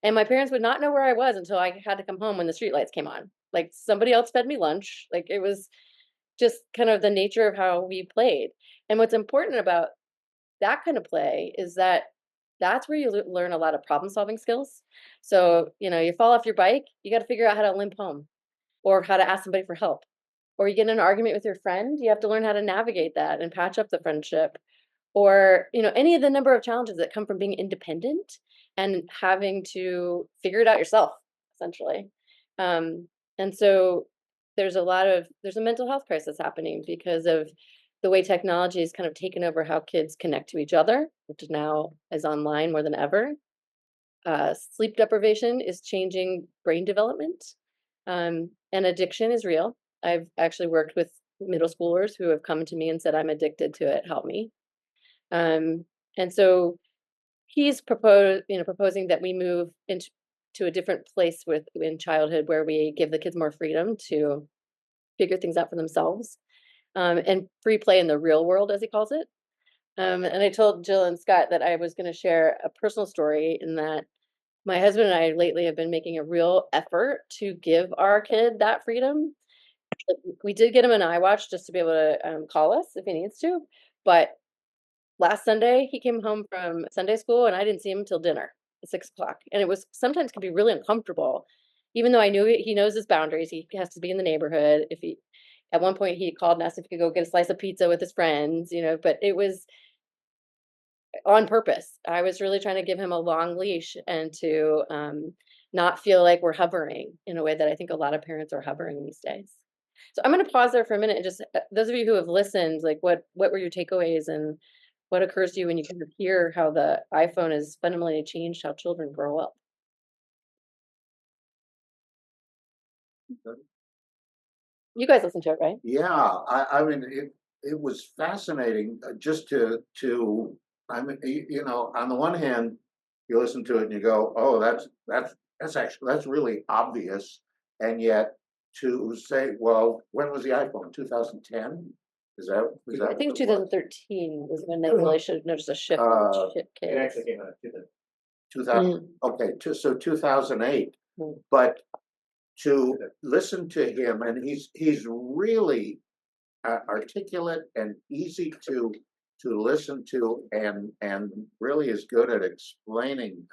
[SPEAKER 3] and my parents would not know where I was until I had to come home when the streetlights came on. Like somebody else fed me lunch. Like it was just kind of the nature of how we played. And what's important about that kind of play is that that's where you learn a lot of problem solving skills. So, you fall off your bike, you got to figure out how to limp home or how to ask somebody for help. Or you get in an argument with your friend, you have to learn how to navigate that and patch up the friendship. Or, any of the number of challenges that come from being independent and having to figure it out yourself, essentially. And so there's a mental health crisis happening because of the way technology has kind of taken over how kids connect to each other, which now is online more than ever. Sleep deprivation is changing brain development, and addiction is real. I've actually worked with middle schoolers who have come to me and said, I'm addicted to it, help me. And so he's proposing that we move into a different place in childhood where we give the kids more freedom to figure things out for themselves, and free play in the real world, as he calls it. And I told Jill and Scott that I was going to share a personal story in that my husband and I lately have been making a real effort to give our kid that freedom. We did get him an iWatch just to be able to call us if he needs to. But last Sunday, he came home from Sunday school and I didn't see him until dinner at 6 o'clock. And it was sometimes can be really uncomfortable, even though I knew he knows his boundaries. He has to be in the neighborhood. At one point he called and asked if he could go get a slice of pizza with his friends, but it was on purpose. I was really trying to give him a long leash and to not feel like we're hovering in a way that I think a lot of parents are hovering these days. So I'm going to pause there for a minute and just those of you who have listened, like what were your takeaways and what occurs to you when you kind of hear how the iPhone has fundamentally changed how children grow up? You guys listen to it, right?
[SPEAKER 1] Yeah, I mean, it was fascinating just I mean, on the one hand, you listen to it and you go, oh, that's really obvious. And yet to say, well, when was the iPhone? 2010? Is that
[SPEAKER 3] I think
[SPEAKER 1] what it was?
[SPEAKER 3] 2013 was when they really should have noticed a shift in
[SPEAKER 11] It
[SPEAKER 3] kids.
[SPEAKER 11] actually came out in
[SPEAKER 1] 2000, okay, so 2008.
[SPEAKER 3] Mm.
[SPEAKER 1] But to listen to him, and he's really articulate and easy to listen to, and really is good at explaining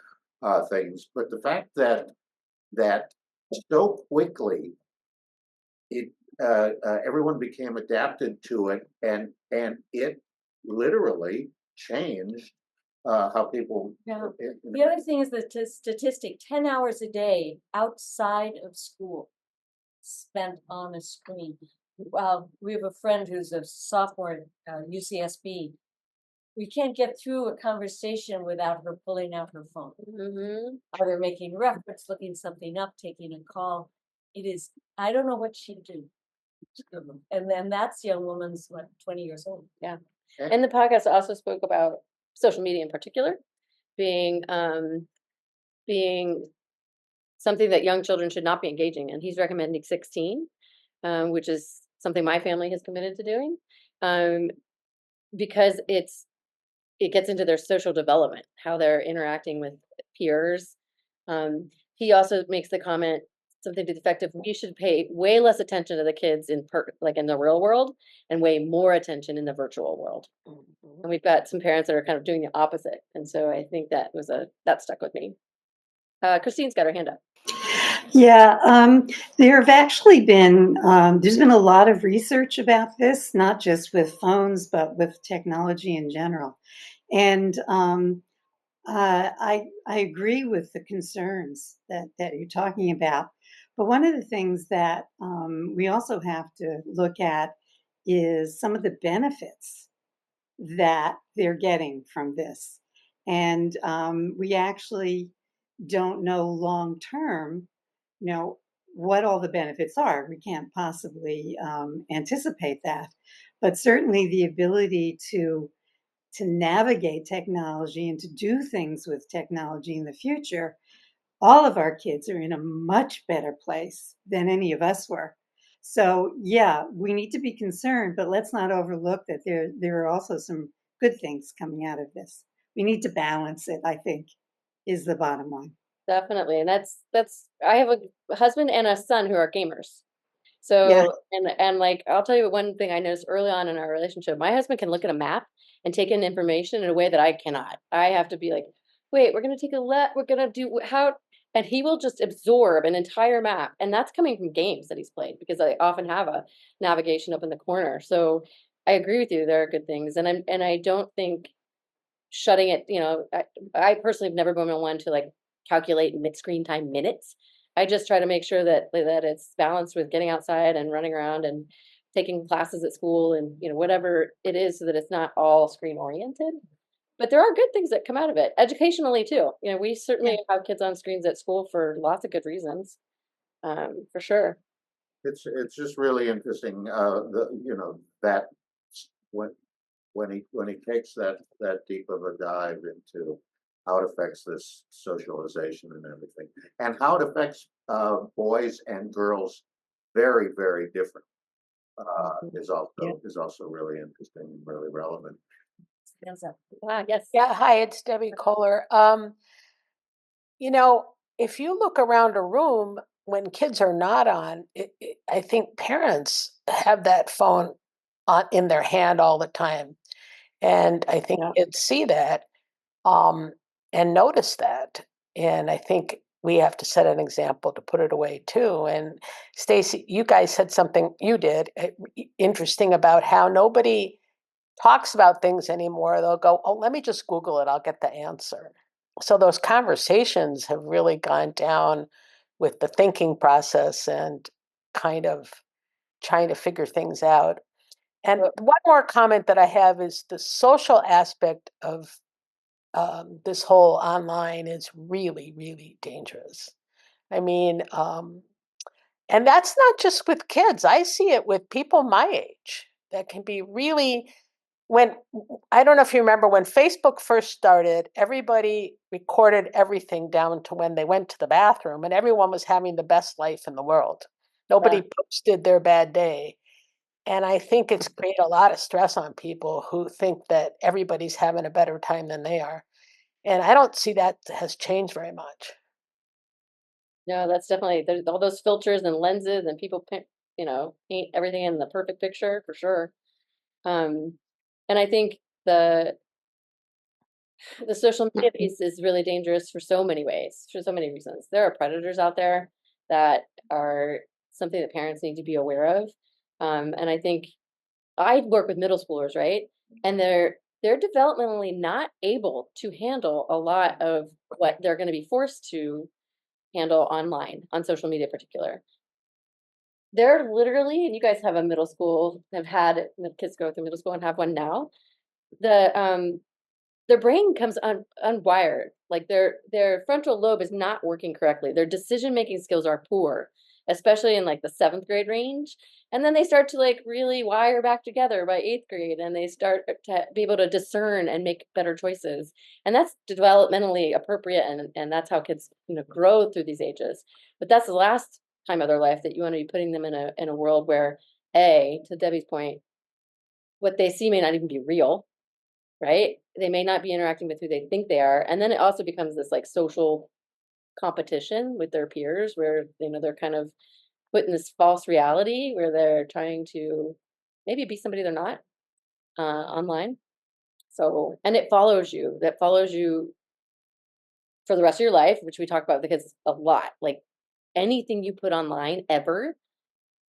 [SPEAKER 1] things. But the fact that so quickly it everyone became adapted to it, and it literally changed how people.
[SPEAKER 2] Yeah. The other thing is the statistic, 10 hours a day outside of school spent on a screen. We have a friend who's a sophomore at UCSB. We can't get through a conversation without her pulling out her phone.
[SPEAKER 3] Mm-hmm.
[SPEAKER 2] Either making reference, looking something up, taking a call. It is, I don't know what she'd do. And then that's young woman's, 20 years old.
[SPEAKER 3] Yeah. And the podcast also spoke about social media in particular being something that young children should not be engaging in. He's recommending 16, which is something my family has committed to doing, because it gets into their social development, how they're interacting with peers. He also makes the comment, something to the effect of, we should pay way less attention to the kids in the real world, and way more attention in the virtual world. Mm-hmm. And we've got some parents that are kind of doing the opposite. And so I think that stuck with me. Christine's got her hand up.
[SPEAKER 14] Yeah, there have actually been, there's been a lot of research about this, not just with phones, but with technology in general. And I agree with the concerns that you're talking about. But one of the things that we also have to look at is some of the benefits that they're getting from this. And we actually don't know long term, what all the benefits are. We can't possibly anticipate that. But certainly the ability to navigate technology and to do things with technology in the future, all of our kids are in a much better place than any of us were. So yeah, we need to be concerned, but let's not overlook that there are also some good things coming out of this. We need to balance it, I think, is the bottom line.
[SPEAKER 3] Definitely. And that's I have a husband and a son who are gamers. So,
[SPEAKER 14] Yeah.
[SPEAKER 3] and like, I'll tell you one thing I noticed early on in our relationship. My husband can look at a map and take in information in a way that I cannot. I have to be like, wait, we're going to take a we're going to do how, and he will just absorb an entire map. And that's coming from games that he's played, because I often have a navigation up in the corner. So I agree with you. There are good things. And I don't think shutting it, I personally have never been one to like calculate screen time minutes. I just try to make sure that it's balanced with getting outside and running around and taking classes at school and whatever it is, so that it's not all screen oriented. But there are good things that come out of it educationally too. We certainly have kids on screens at school for lots of good reasons, for sure.
[SPEAKER 1] It's just really interesting. That when he takes that deep of a dive into how it affects this socialization and everything, and how it affects boys and girls very, very different, is also really interesting and really relevant.
[SPEAKER 3] Yes.
[SPEAKER 15] Yeah. Hi, it's Debbie Kohler. If you look around a room when kids are not on, I think parents have that phone in their hand all the time. And I think kids see that and notice that. And I think we have to set an example to put it away too. And Stacey, you guys said something you did interesting about how nobody talks about things anymore. They'll go, oh, let me just Google it. I'll get the answer. So those conversations have really gone down with the thinking process and kind of trying to figure things out. And one more comment that I have is the social aspect of this whole online is really, really dangerous. I mean, and that's not just with kids. I see it with people my age that can be really, when, I don't know if you remember when Facebook first started, everybody recorded everything down to when they went to the bathroom, and everyone was having the best life in the world. Nobody posted their bad day. And I think it's created a lot of stress on people who think that everybody's having a better time than they are. And I don't see that has changed very much.
[SPEAKER 3] No, that's definitely, there's all those filters and lenses and people, paint everything in the perfect picture for sure. And I think the social media piece is really dangerous for so many ways, for so many reasons. There are predators out there that are something that parents need to be aware of. And I think I work with middle schoolers, right? And they're developmentally not able to handle a lot of what they're going to be forced to handle online, on social media in particular. They're literally, and you guys have a middle school, have had kids go through middle school and have one now. Their brain comes unwired. Like their frontal lobe is not working correctly. Their decision-making skills are poor, especially in like the 7th grade range. And then they start to like really wire back together by 8th grade, and they start to be able to discern and make better choices. And that's developmentally appropriate, and that's how kids, grow through these ages. But that's the last time of their life that you want to be putting them in a world where, to Debbie's point, what they see may not even be real, right? They may not be interacting with who they think they are. And then it also becomes this like social competition with their peers where, they're kind of put in this false reality where they're trying to maybe be somebody they're not online. So, and it follows you. That follows you for the rest of your life, which we talk about with the kids a lot. Like anything you put online ever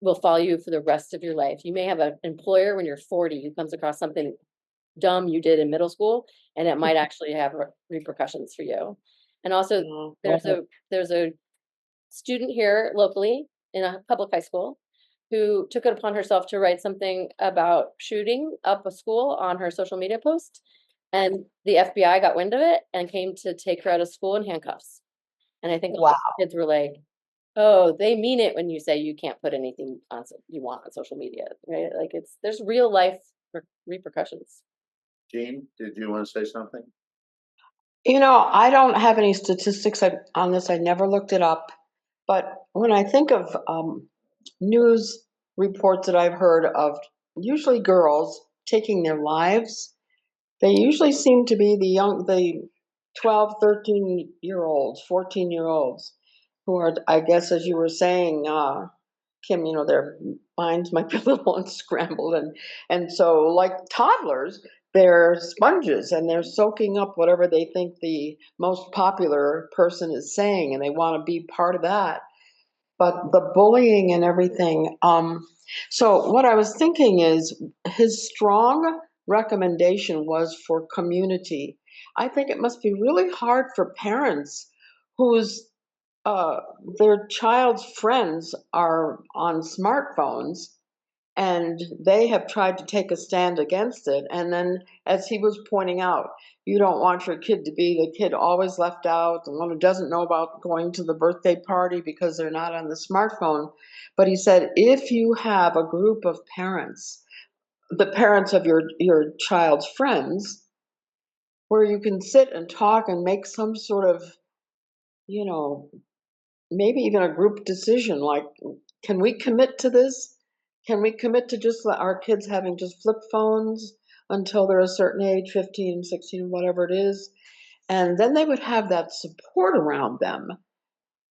[SPEAKER 3] will follow you for the rest of your life. You may have an employer when you're 40 who comes across something dumb you did in middle school, and it might actually have repercussions for you. And also there's a student here locally in a public high school who took it upon herself to write something about shooting up a school on her social media post, and the FBI got wind of it and came to take her out of school in handcuffs. And I think a lot of kids were like, oh, they mean it when you say you can't put anything on you want on social media, right? Like there's real life repercussions.
[SPEAKER 1] Jean, did you want to say something?
[SPEAKER 4] I don't have any statistics on this. I never looked it up. But when I think of news reports that I've heard of usually girls taking their lives, they usually seem to be the 12, 13-year-olds, 14-year-olds who are, I guess, as you were saying, Kim, their minds might be a little unscrambled. And so like toddlers, they're sponges and they're soaking up whatever they think the most popular person is saying, and they want to be part of that. But the bullying and everything. So what I was thinking is his strong recommendation was for community. I think it must be really hard for parents whose their child's friends are on smartphones and they have tried to take a stand against it. And then, as he was pointing out, you don't want your kid to be the kid always left out, the one who doesn't know about going to the birthday party because they're not on the smartphone. But he said, if you have a group of parents, the parents of your child's friends, where you can sit and talk and make some sort of, maybe even a group decision, like, can we commit to this? Can we commit to just our kids having just flip phones until they're a certain age, 15, 16, whatever it is? And then they would have that support around them.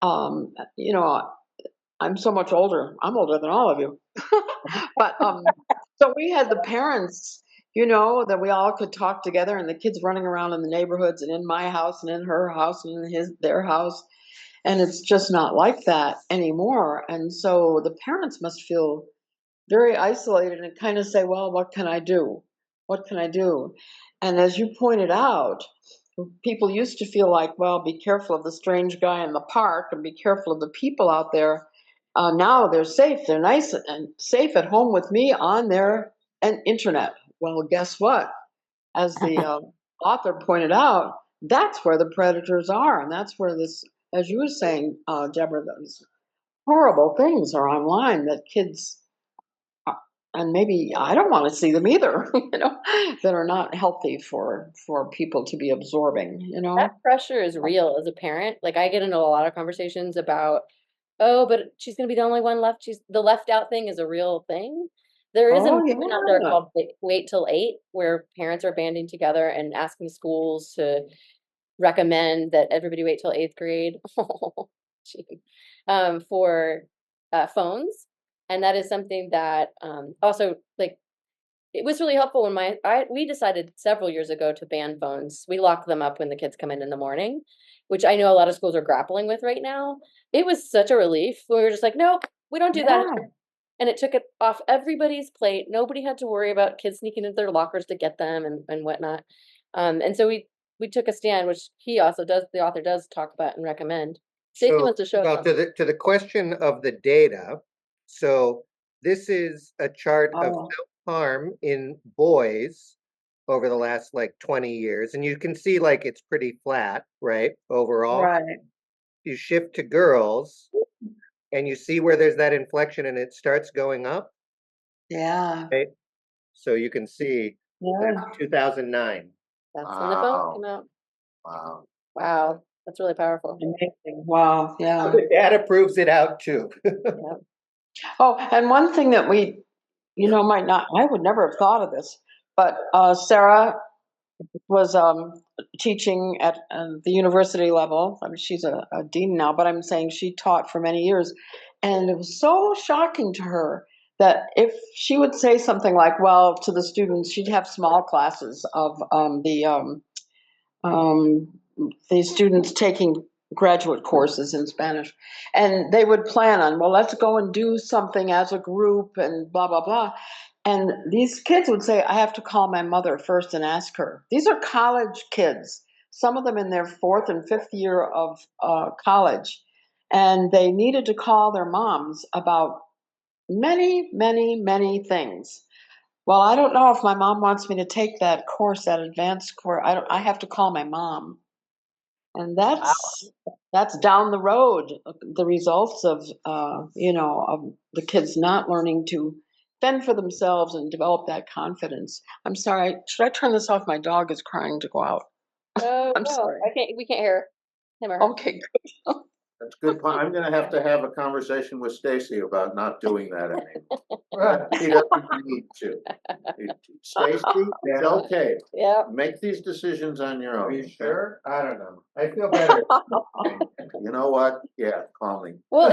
[SPEAKER 4] I'm so much older. I'm older than all of you. But so we had the parents, that we all could talk together, and the kids running around in the neighborhoods and in my house and in her house and in their house. And it's just not like that anymore. And so the parents must feel very isolated and kind of say, well, what can I do? What can I do? And as you pointed out, people used to feel like, well, be careful of the strange guy in the park and be careful of the people out there. Now they're safe. They're nice and safe at home with me on their and internet. Well, guess what? As the author pointed out, that's where the predators are, and that's where this, as you were saying, Deborah, those horrible things are online that kids, and maybe I don't want to see them either, that are not healthy for people to be absorbing,
[SPEAKER 3] That pressure is real as a parent. Like I get into a lot of conversations about, oh, but she's gonna be the only one left. The left out thing is a real thing. There is a
[SPEAKER 4] Oh,
[SPEAKER 3] movement out there
[SPEAKER 4] yeah.
[SPEAKER 3] called Wait Till 8, where parents are banding together and asking schools to recommend that everybody wait till 8th grade gee, for phones. And that is something that also like it was really helpful when we decided several years ago to ban phones. We lock them up when the kids come in the morning, which I know a lot of schools are grappling with right now. It was such a relief. We were just like, nope, we don't do that. And it took it off everybody's plate. Nobody had to worry about kids sneaking into their lockers to get them and whatnot. And so we took a stand, which the author does talk about and recommend. Stacey wants to show us
[SPEAKER 16] well, to the question of the data, so this is a chart of self-harm in boys over the last like 20 years, and you can see like it's pretty flat, right? Overall.
[SPEAKER 4] Right.
[SPEAKER 16] You shift to girls, and you see where there's that inflection and it starts going up.
[SPEAKER 4] Yeah.
[SPEAKER 16] Right? So you can see 2009.
[SPEAKER 3] That's when the phone came out. Wow. That's really powerful.
[SPEAKER 4] Amazing. Wow. Yeah.
[SPEAKER 16] The data proves it out too.
[SPEAKER 4] Oh, and one thing that we, might not, I would never have thought of this, but Sarah was teaching at the university level. I mean, she's a dean now, but I'm saying she taught for many years. And it was so shocking to her that if she would say something like, well, to the students, she'd have small classes of the students taking graduate courses in Spanish. And they would plan on, well, let's go and do something as a group and blah, blah, blah. And these kids would say, I have to call my mother first and ask her. These are college kids, some of them in their 4th and 5th year of college. And they needed to call their moms about many, many, many things. Well, I don't know if my mom wants me to take that course, that advanced course. I have to call my mom. And that's down the road, the results of, of the kids not learning to fend for themselves and develop that confidence. I'm sorry, should I turn this off? My dog is crying to go out. I'm sorry.
[SPEAKER 3] We can't hear him or her.
[SPEAKER 4] Okay, good.
[SPEAKER 1] That's a good point. I'm gonna have to have a conversation with Stacey about not doing that anymore. He doesn't need to. Stacey, it's okay.
[SPEAKER 3] Yeah.
[SPEAKER 1] Make these decisions on your own.
[SPEAKER 16] Are you sure? I don't know. I feel better.
[SPEAKER 1] You know what? Yeah, call me.
[SPEAKER 3] Well,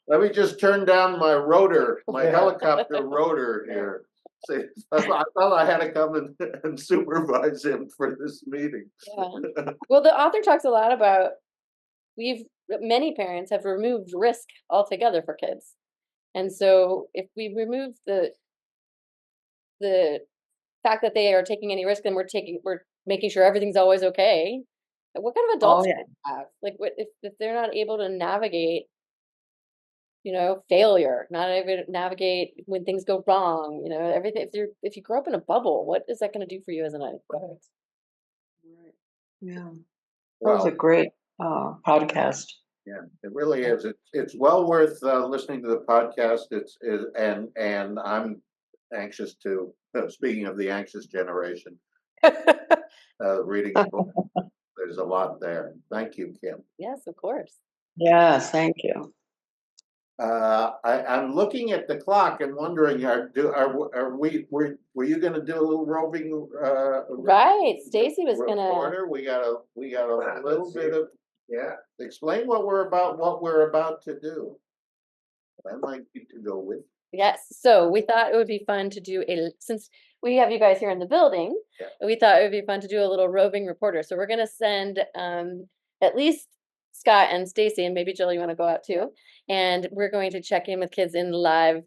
[SPEAKER 1] let me just turn down my rotor, my helicopter rotor here. See, I thought I had to come and supervise him for this meeting.
[SPEAKER 3] Yeah. Well, the author talks a lot about many parents have removed risk altogether for kids. And so if we remove the fact that they are taking any risk, then we're making sure everything's always okay. What kind of adults do we have? Like if they're not able to navigate failure, not able to navigate when things go wrong, everything. If you grow up in a bubble, what is that going to do for you as an adult?
[SPEAKER 4] Right. Yeah. That was a great podcast.
[SPEAKER 1] Yeah, it really is. It's well worth listening to the podcast. And I'm anxious to. Speaking of the anxious generation, reading the book. There's a lot there. Thank you, Kim.
[SPEAKER 3] Yes, of course.
[SPEAKER 4] Yes, thank you.
[SPEAKER 1] I'm looking at the clock and wondering, were you going to do a little roving?
[SPEAKER 3] Right, Stacey was going to.
[SPEAKER 1] We got a little bit of explain what we're about to do. I might need to go with.
[SPEAKER 3] Yes, so we thought it would be fun to do since we have you guys here in the building, we thought it would be fun to do a little roving reporter. So we're going to send at least Scott and Stacey, and maybe Jill, you want to go out too. And we're going to check in with kids in live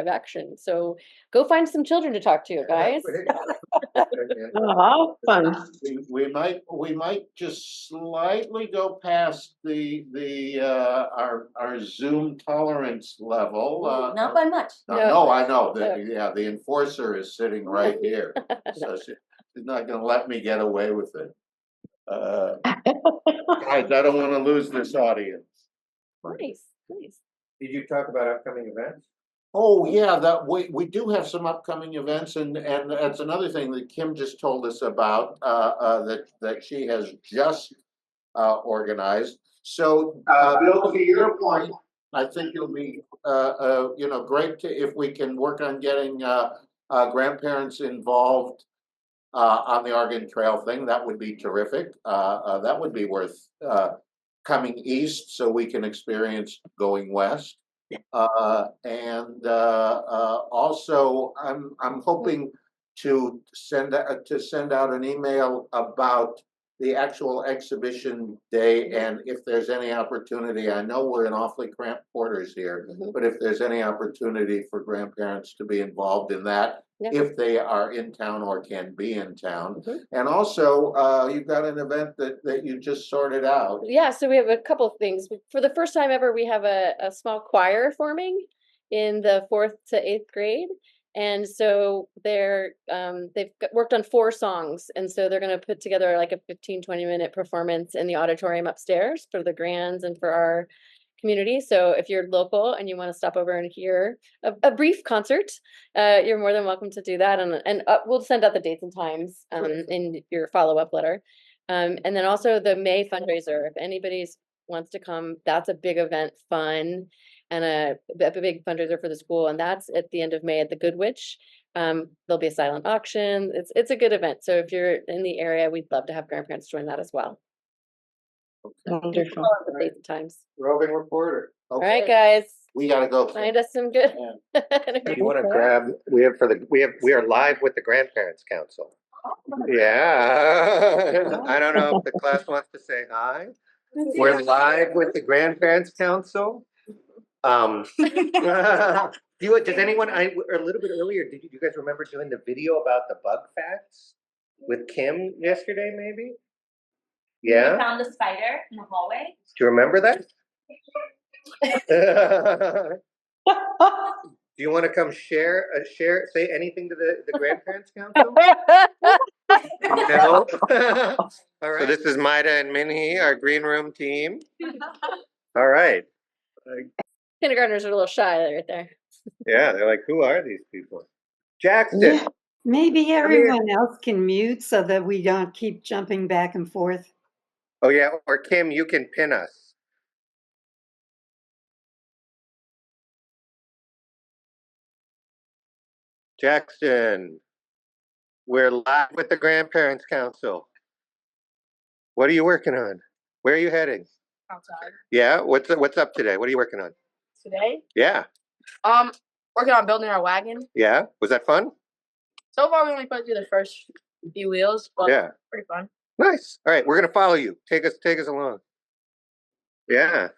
[SPEAKER 3] action. So go find some children to talk to, guys.
[SPEAKER 4] Oh, fun.
[SPEAKER 1] We might just slightly go past our Zoom tolerance level.
[SPEAKER 2] Not by much.
[SPEAKER 1] No, I know, the enforcer is sitting right here, so she's not gonna let me get away with it. Guys, I don't wanna lose this audience.
[SPEAKER 3] Nice.
[SPEAKER 16] Did you talk about upcoming events?
[SPEAKER 1] Oh, yeah, that we do have some upcoming events, and that's another thing that Kim just told us about, that she has just organized. So, Bill, to your point, I think it'll be, great if we can work on getting grandparents involved on the Oregon Trail thing. That would be terrific. That would be worth coming east so we can experience going west. And also, I'm hoping to send out an email about the actual exhibition day, and if there's any opportunity, I know we're in awfully cramped quarters here, but if there's any opportunity for grandparents to be involved in that, if they are in town or can be in town. And also, you've got an event that you just sorted out.
[SPEAKER 3] Yeah, so we have a couple of things. For the first time ever, we have a small choir forming in the 4th to 8th grade. And so they've worked on 4 songs. And so they're going to put together like a 15-20 minute performance in the auditorium upstairs for the grands and for our community. So if you're local and you want to stop over and hear a brief concert, you're more than welcome to do that. And we'll send out the dates and times in your follow-up letter. And then also the May fundraiser, if anybody wants to come, that's a big event, fun, and a big fundraiser for the school. And that's at the end of May at the Good Witch. There'll be a silent auction. It's a good event. So if you're in the area, we'd love to have grandparents join that as well.
[SPEAKER 4] Wonderful.
[SPEAKER 3] The dates and times.
[SPEAKER 16] Roving reporter.
[SPEAKER 3] All right, guys.
[SPEAKER 1] We gotta go.
[SPEAKER 3] Find us some good.
[SPEAKER 16] You want to grab? We are live with the Grandparents Council. Yeah. I don't know if the class wants to say hi. We're live with the Grandparents Council. Does anyone? A little bit earlier. Did you guys remember doing the video about the bug facts with Kim yesterday? Maybe. Yeah.
[SPEAKER 12] We found a spider in the hallway.
[SPEAKER 16] Do you remember that? Do you want to come share, say anything to the Grandparents Council? No? All right. So this is Maida and Minhee, our green room team. All right.
[SPEAKER 3] Kindergartners are a little shy right there.
[SPEAKER 16] Yeah, they're like, who are these people? Jackson.
[SPEAKER 14] Yeah. Maybe everyone else can mute so that we don't keep jumping back and forth.
[SPEAKER 16] Oh yeah, or Kim, you can pin us. Jackson, we're live with the Grandparents Council. What are you working on? Where are you heading?
[SPEAKER 10] Outside.
[SPEAKER 16] Yeah, what's up today? What are you working on?
[SPEAKER 10] Today?
[SPEAKER 16] Yeah.
[SPEAKER 10] Working on building our wagon.
[SPEAKER 16] Yeah, was that fun?
[SPEAKER 10] So far, we only put through the first few wheels, but
[SPEAKER 16] yeah,
[SPEAKER 10] pretty fun.
[SPEAKER 16] Nice. All right, we're gonna follow you. Take us along. Yeah.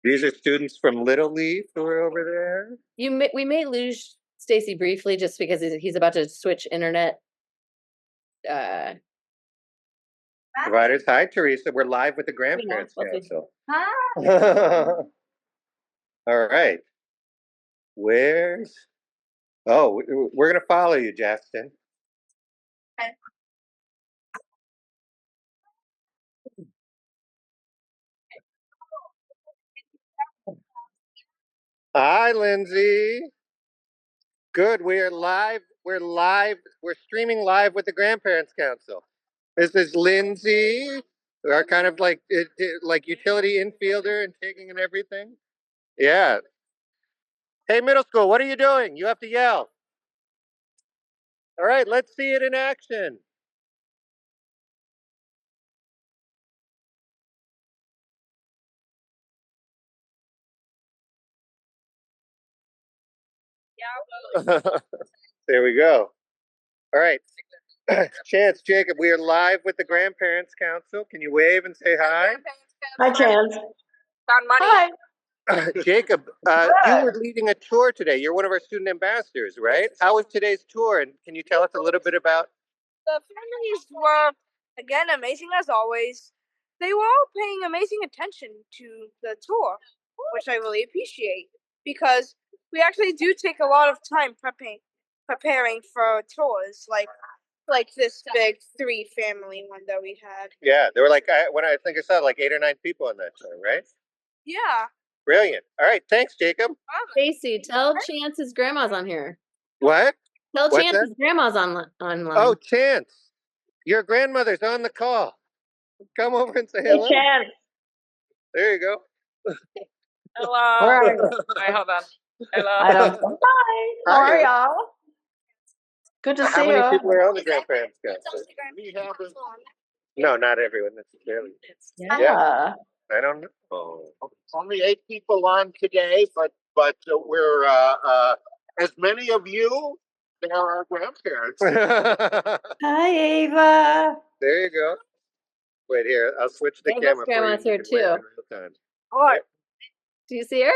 [SPEAKER 16] These are students from Little Leaf who are over there.
[SPEAKER 3] We may lose Stacey briefly just because he's about to switch internet.
[SPEAKER 16] Providers. Hi, Teresa. We're live with the Grandparents Council.
[SPEAKER 12] Hi.
[SPEAKER 16] All right. We're gonna follow you, Jackson.
[SPEAKER 12] Okay.
[SPEAKER 16] Hi, Lindsay. Good. We are live. We're live. We're streaming live with the Grandparents Council. This is Lindsay, our kind of like utility infielder and taking and everything. Yeah. Hey, middle school, what are you doing? You have to yell. All right, let's see it in action. There we go. All right. Chance, Jacob, we are live with the Grandparents Council. Can you wave and say hi?
[SPEAKER 4] Hi, Chance.
[SPEAKER 10] Found money. Hi.
[SPEAKER 16] Jacob, you were leading a tour today. You're one of our student ambassadors, right? How was today's tour? And can you tell us a little bit about?
[SPEAKER 17] The families were, again, amazing as always. They were all paying amazing attention to the tour, which I really appreciate because we actually do take a lot of time preparing for tours, like this big 3-family one that we had.
[SPEAKER 16] Yeah, there were like when I think I saw like 8 or 9 people on that tour, right?
[SPEAKER 17] Yeah.
[SPEAKER 16] Brilliant. All right, thanks, Jacob.
[SPEAKER 3] Stacey, tell Chance his grandma's on here.
[SPEAKER 16] What?
[SPEAKER 3] Tell
[SPEAKER 16] What's
[SPEAKER 3] Chance
[SPEAKER 16] that?
[SPEAKER 3] his grandma's online.
[SPEAKER 16] Oh, Chance, your grandmother's on the call. Come over and say hello.
[SPEAKER 4] Hey, Chance.
[SPEAKER 16] There you go.
[SPEAKER 17] Hello.
[SPEAKER 4] Where are you?
[SPEAKER 17] All right, hold on. Hello.
[SPEAKER 4] I don't. Hi. How are y'all? Good to
[SPEAKER 16] How
[SPEAKER 4] see
[SPEAKER 16] many
[SPEAKER 4] you.
[SPEAKER 16] people are on the grandparents' council? No, not everyone necessarily.
[SPEAKER 4] Yeah.
[SPEAKER 16] I don't know.
[SPEAKER 1] Only 8 people on today, but we're as many of you. There are grandparents.
[SPEAKER 14] Hi, Ava.
[SPEAKER 16] There you go. Wait here. I'll switch the
[SPEAKER 3] Ava's
[SPEAKER 16] camera for you.
[SPEAKER 3] grandma's here
[SPEAKER 16] You can wave
[SPEAKER 3] too.
[SPEAKER 16] in real time.
[SPEAKER 17] All right.
[SPEAKER 3] Do you see her?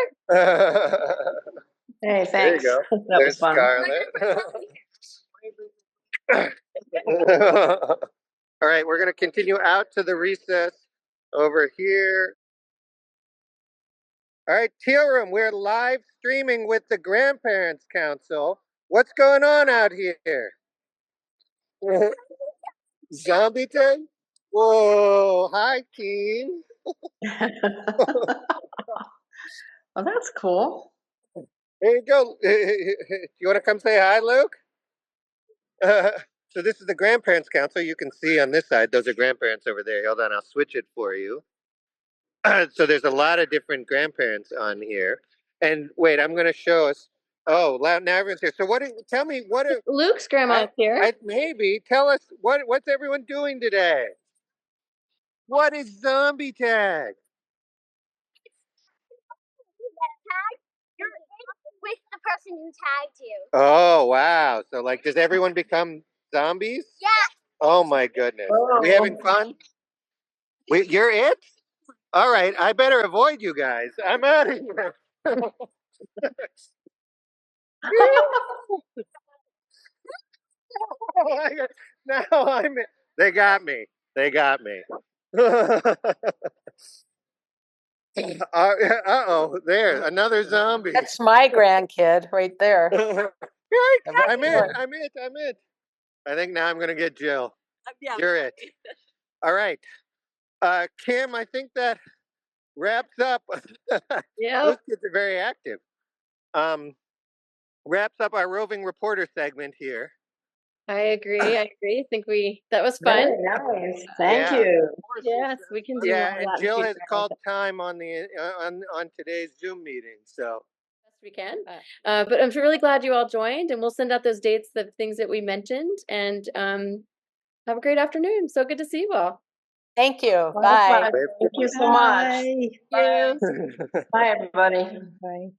[SPEAKER 4] Hey, thanks.
[SPEAKER 16] There you go.
[SPEAKER 4] That
[SPEAKER 16] There's
[SPEAKER 4] was fun.
[SPEAKER 16] Scarlett. All right, we're going to continue out to the recess over here. All right, Teal Room, we're live streaming with the Grandparents Council. What's going on out here? Zombie tag? Whoa, hi, team.
[SPEAKER 4] Well, that's cool.
[SPEAKER 16] There you go. You want to come say hi, Luke? So this is the Grandparents Council. You can see on this side, those are grandparents over there. Hold on, I'll switch it for you. So there's a lot of different grandparents on here. And wait, I'm going to show us. Oh, now everyone's here. So tell me what are
[SPEAKER 3] Luke's grandma's here.
[SPEAKER 16] Maybe tell us what's everyone doing today? What is zombie tag?
[SPEAKER 13] You're with the person who tagged you.
[SPEAKER 16] Oh, wow. So like, does everyone become zombies?
[SPEAKER 13] Yeah.
[SPEAKER 16] Oh my goodness. Are we having fun? You're it? All right, I better avoid you guys. I'm out of here. Now they got me. They got me. Uh-oh, there, another zombie.
[SPEAKER 15] That's my grandkid right there.
[SPEAKER 16] I'm it. I think now I'm gonna get Jill.
[SPEAKER 17] Yeah.
[SPEAKER 16] You're it. All right. Kim, I think that wraps up.
[SPEAKER 3] Yeah.
[SPEAKER 16] Those kids are very active. Wraps up our roving reporter segment here.
[SPEAKER 3] I agree. I think that was fun.
[SPEAKER 4] Very nice. Thank
[SPEAKER 16] Yeah.
[SPEAKER 4] you.
[SPEAKER 3] Yes, we can do
[SPEAKER 16] Yeah,
[SPEAKER 3] more of
[SPEAKER 16] and
[SPEAKER 3] that in
[SPEAKER 16] Jill
[SPEAKER 3] the
[SPEAKER 16] has
[SPEAKER 3] future.
[SPEAKER 16] called time on the on today's Zoom meeting. So
[SPEAKER 3] Yes, we can. But I'm really glad you all joined, and we'll send out those dates, the things that we mentioned, and have a great afternoon. So good to see you all.
[SPEAKER 15] Thank you.
[SPEAKER 4] Likewise.
[SPEAKER 15] Bye.
[SPEAKER 4] Thank you so much.
[SPEAKER 14] Bye.
[SPEAKER 3] Bye.
[SPEAKER 4] Bye, everybody.
[SPEAKER 14] Bye.